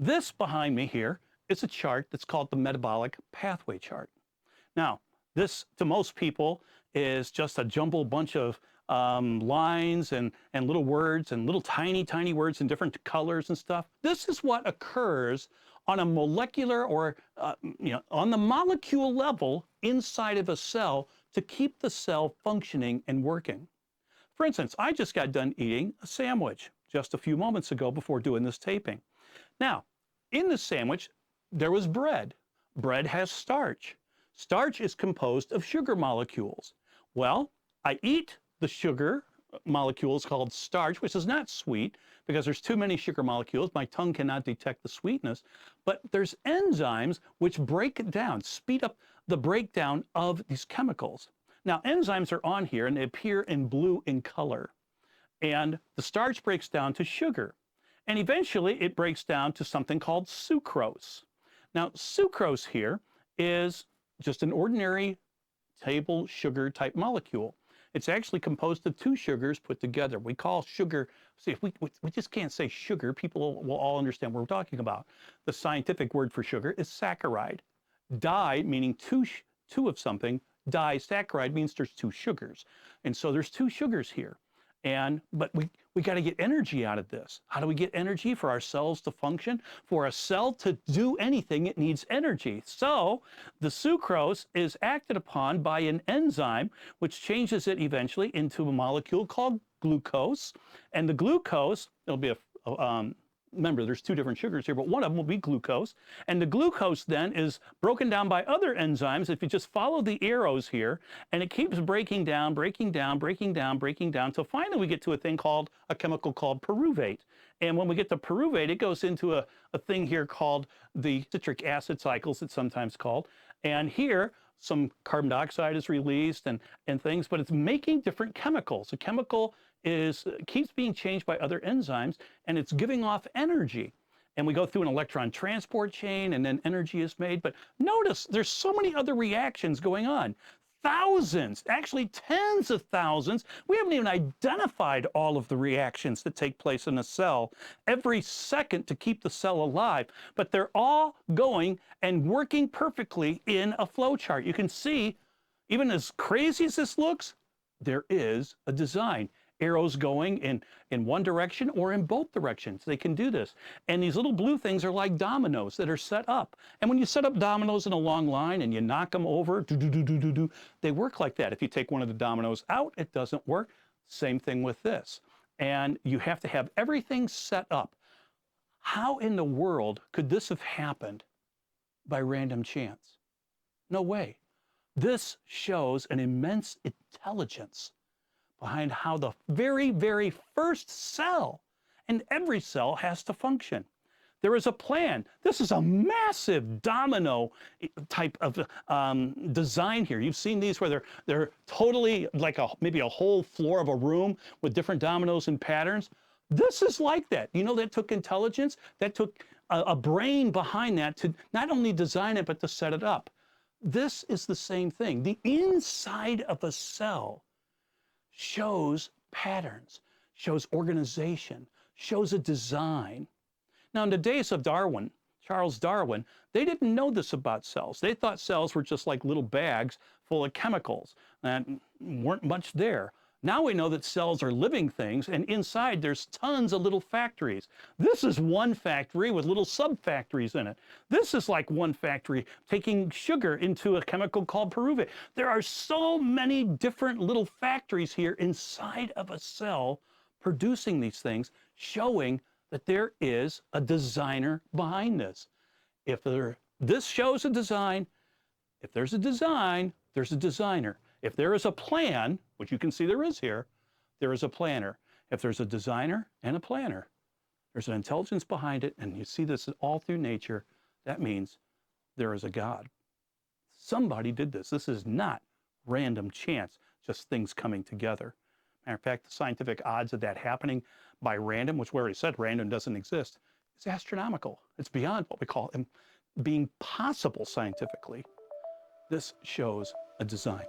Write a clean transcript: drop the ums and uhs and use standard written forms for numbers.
This behind me here is a chart that's called the metabolic pathway chart. Now, this to most people is just a jumbled bunch of lines and little words and little tiny words in different colors and stuff. This is what occurs on a molecular or on the molecule level inside of a cell to keep the cell functioning and working. For instance, I just got done eating a sandwich just a few moments ago before doing this taping. Now, in the sandwich, there was bread. Bread has starch. Starch is composed of sugar molecules. Well, I eat the sugar molecules called starch, which is not sweet because there's too many sugar molecules. My tongue cannot detect the sweetness. But there's enzymes which break it down, speed up the breakdown of these chemicals. Now, enzymes are on here and they appear in blue in color. And the starch breaks down to sugar. And eventually it breaks down to something called sucrose. Now, sucrose here is just an ordinary table sugar type molecule. It's actually composed of two sugars put together. We call sugar, see, if we just can't say sugar, people will all understand what we're talking about. The scientific word for sugar is saccharide. Di, meaning two of something, disaccharide means there's two sugars. And so there's two sugars here. But we got to get energy out of this. How do we get energy for our cells to function? For a cell to do anything, it needs energy. So the sucrose is acted upon by an enzyme, which changes it eventually into a molecule called glucose. And the glucose, it'll be remember, there's two different sugars here, but one of them will be glucose. And the glucose then is broken down by other enzymes. If you just follow the arrows here, and it keeps breaking down, till finally we get to a thing called, a chemical called pyruvate. And when we get to pyruvate, it goes into a thing here called the citric acid cycles, it's sometimes called. And here, some carbon dioxide is released and things, but it's making different chemicals. A chemical keeps being changed by other enzymes, and it's giving off energy. And we go through an electron transport chain, and then energy is made. But notice there's so many other reactions going on. Thousands, actually tens of thousands. We haven't even identified all of the reactions that take place in a cell every second to keep the cell alive, but they're all going and working perfectly in a flow chart. You can see, even as crazy as this looks, there is a design. Arrows going in one direction or in both directions. They can do this. And these little blue things are like dominoes that are set up. And when you set up dominoes in a long line and you knock them over, they work like that. If you take one of the dominoes out, it doesn't work. Same thing with this. And you have to have everything set up. How in the world could this have happened by random chance? No way. This shows an immense intelligence behind how the very first cell, and every cell has to function. There is a plan. This is a massive domino type of design here. You've seen these where they're totally like maybe a whole floor of a room with different dominoes and patterns. This is like that. You know, that took intelligence. That took a brain behind that to not only design it, but to set it up. This is the same thing. The inside of a cell shows patterns, shows organization, shows a design. Now, in the days of Darwin, Charles Darwin, they didn't know this about cells. They thought cells were just like little bags full of chemicals that weren't much there. Now we know that cells are living things, and inside there's tons of little factories. This is one factory with little sub-factories in it. This is like one factory taking sugar into a chemical called pyruvate. There are so many different little factories here inside of a cell producing these things, showing that there is a designer behind this. This shows a design. If there's a design, there's a designer. If there is a plan, which you can see there is here, there is a planner. If there's a designer and a planner, there's an intelligence behind it, and you see this all through nature, that means there is a God. Somebody did this. This is not random chance, just things coming together. Matter of fact, the scientific odds of that happening by random, which we already said random doesn't exist, is astronomical. It's beyond what we call being possible scientifically. This shows a design.